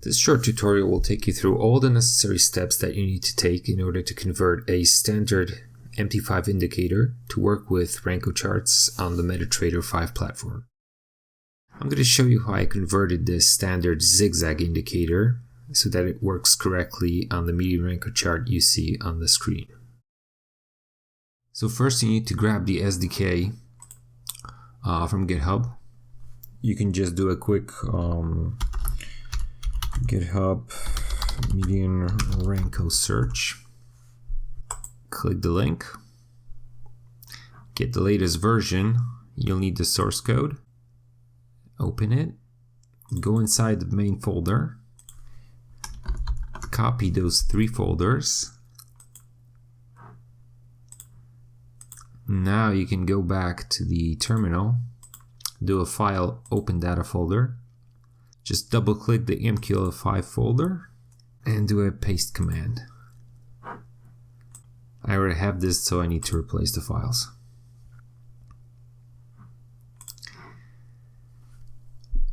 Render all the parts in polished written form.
This short tutorial will take you through all the necessary steps that you need to take in order to convert a standard MT5 indicator to work with Renko charts on the Metatrader 5 platform. I'm going to show you how I converted this standard zigzag indicator so that it works correctly on the median Renko chart you see on the screen. So first you need to grab the SDK from GitHub. You can just do a quick GitHub median Renko search. Click the link. Get the latest version. You'll need the source code. Open it. Go inside the main folder. Copy those 3 folders. Now you can go back to the terminal, do a file open data folder, just double click the MQL5 folder and do a paste command. I already have this, so I need to replace the files.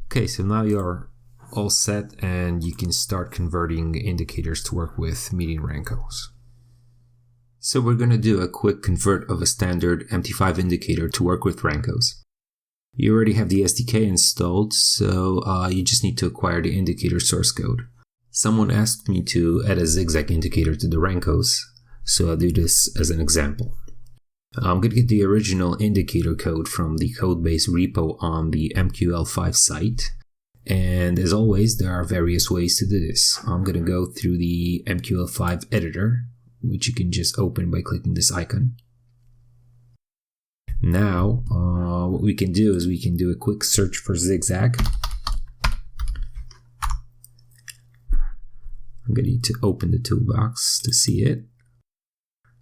Okay, so now you're all set and you can start converting indicators to work with median Renkos. So we're going to do a quick convert of a standard MT5 indicator to work with Renkos. You already have the SDK installed, so you just need to acquire the indicator source code. Someone asked me to add a zigzag indicator to the Renkos, so I'll do this as an example. I'm going to get the original indicator code from the codebase repo on the MQL5 site. And as always, there are various ways to do this. I'm going to go through the MQL5 editor, which you can just open by clicking this icon. Now, what we can do is we can do a quick search for zigzag. I'm going to need to open the toolbox to see it.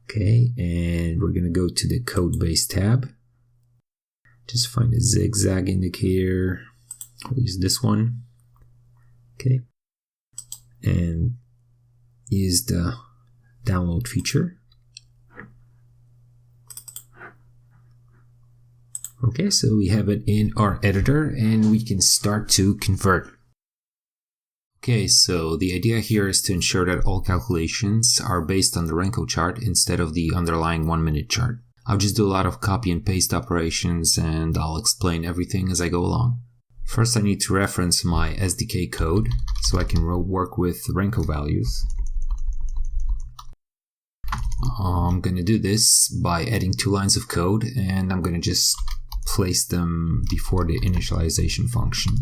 Okay, and we're going to go to the Codebase tab. Just find a zigzag indicator. We'll use this one. Okay, and use the download feature. Okay, so we have it in our editor and we can start to convert. Okay, so the idea here is to ensure that all calculations are based on the Renko chart instead of the underlying 1-minute chart. I'll just do a lot of copy and paste operations and I'll explain everything as I go along. First, I need to reference my SDK code so I can work with Renko values. I'm going to do this by adding 2 lines of code and I'm going to just place them before the initialization function.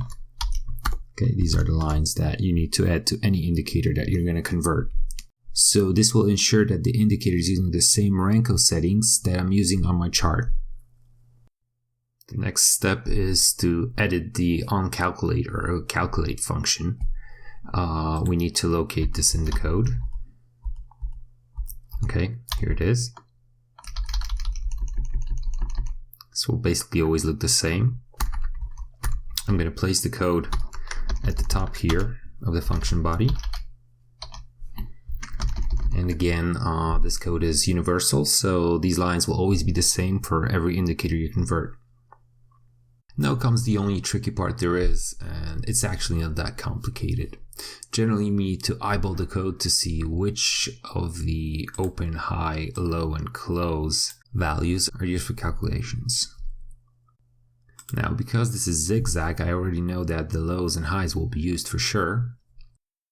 Okay, these are the lines that you need to add to any indicator that you're going to convert. So this will ensure that the indicator is using the same Renko settings that I'm using on my chart. The next step is to edit the onCalculate or calculate function. We need to locate this in the code. Okay, here it is. This will basically always look the same. I'm going to place the code at the top here of the function body. And again, this code is universal, so these lines will always be the same for every indicator you convert. Now comes the only tricky part there is, and it's actually not that complicated. Generally, you need to eyeball the code to see which of the open, high, low, and close values are used for calculations. Now, because this is zigzag, I already know that the lows and highs will be used for sure.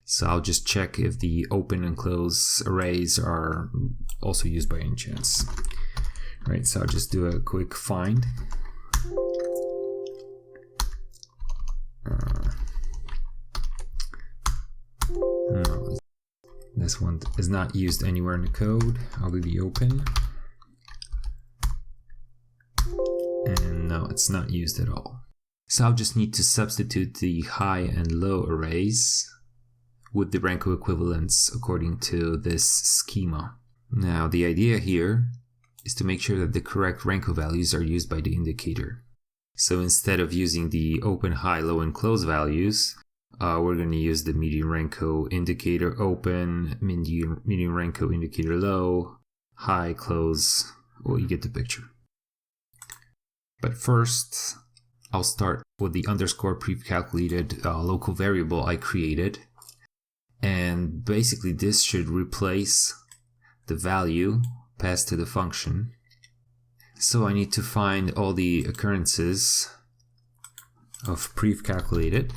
So I'll just check if the open and close arrays are also used by any chance. Right, so I'll just do a quick find. No, this one is not used anywhere in the code. I'll do the open. And no, it's not used at all. So I'll just need to substitute the high and low arrays with the Renko equivalents according to this schema. Now the idea here is to make sure that the correct Renko values are used by the indicator. So instead of using the open, high, low, and close values, we're going to use the median Renko indicator open, median Renko indicator low, high, close. Well, you get the picture. But first, I'll start with the underscore pre-calculated local variable I created And basically this should replace the value passed to the function. So I need to find all the occurrences of pre-calculated.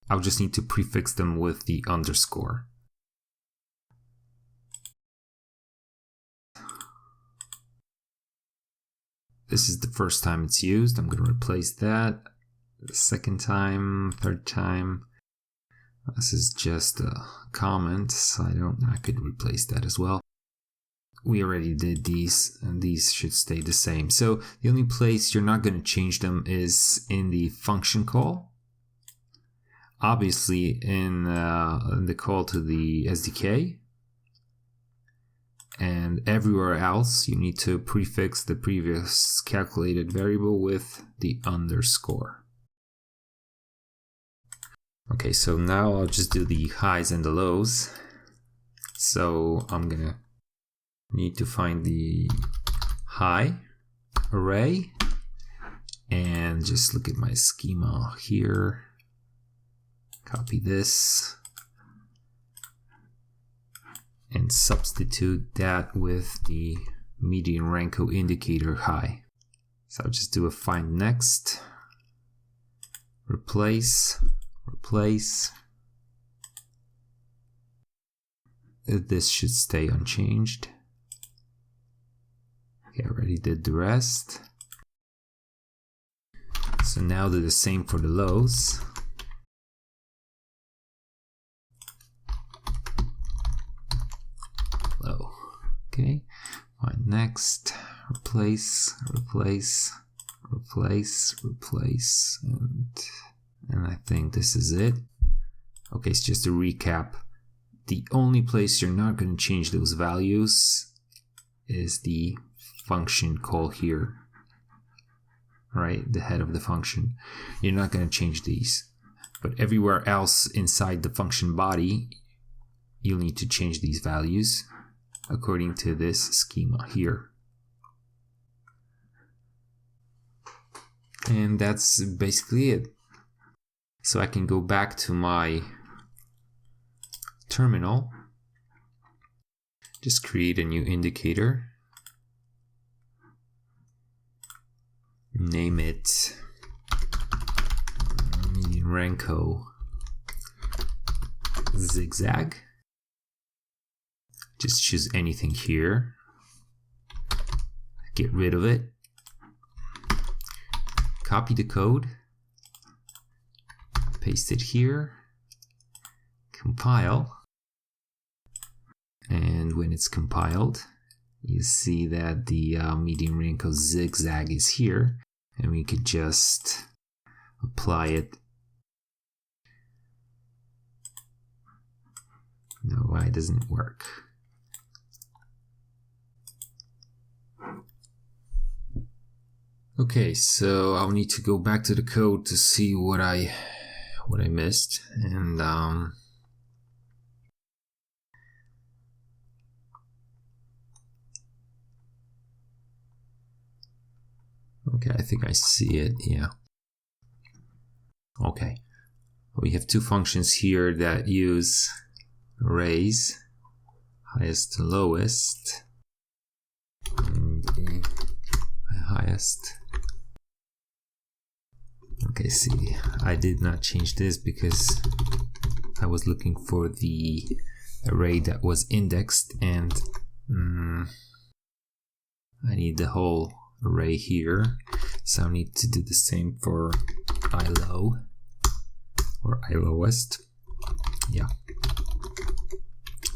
I'll just need to prefix them with the underscore. This is the first time it's used. I'm going to replace that. The second time, third time. This is just a comment, so I could replace that as well. We already did these, and these should stay the same. So the only place you're not going to change them is in the function call. Obviously in the call to the SDK. And everywhere else, you need to prefix the previous calculated variable with the underscore. Okay, so now I'll just do the highs and the lows. So I'm gonna need to find the high array and just look at my schema here. Copy this and substitute that with the median Renko indicator high. So I'll just do a find next, replace. This should stay unchanged. Okay, I already did the rest. So now do the same for the lows. Low. Okay, find next, replace, and I think this is it. Okay, so just to recap, the only place you're not going to change those values is the function call here, right? The head of the function. You're not going to change these, but everywhere else inside the function body, you'll need to change these values according to this schema here. And that's basically it. So I can go back to my terminal, just create a new indicator, name it Renko zigzag. Just choose anything here, get rid of it, copy the code, paste it here, compile, and when it's compiled, you see that the median Renko zigzag is here, and we could just apply it. No, why doesn't it work? Okay, so I'll need to go back to the code to see what I missed, and okay, I think I see it, yeah. Okay, we have two functions here that use arrays, highest to lowest, and the highest. Okay, see, I did not change this because I was looking for the array that was indexed, and I need the whole array here, so I need to do the same for iLow or iLowest, yeah,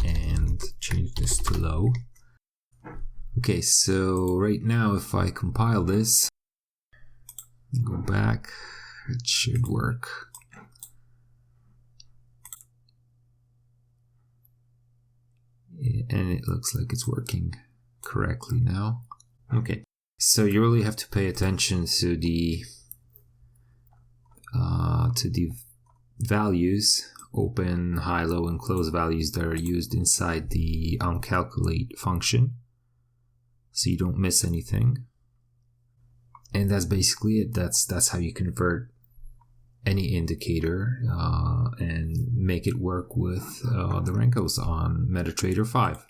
and change this to low. Okay, so right now if I compile this, go back, it should work. And it looks like it's working correctly now. Okay, so you really have to pay attention to the values, open, high, low, and close values that are used inside the calculate function, so you don't miss anything. And that's basically it. That's how you convert any indicator and make it work with the Renkos on Metatrader 5.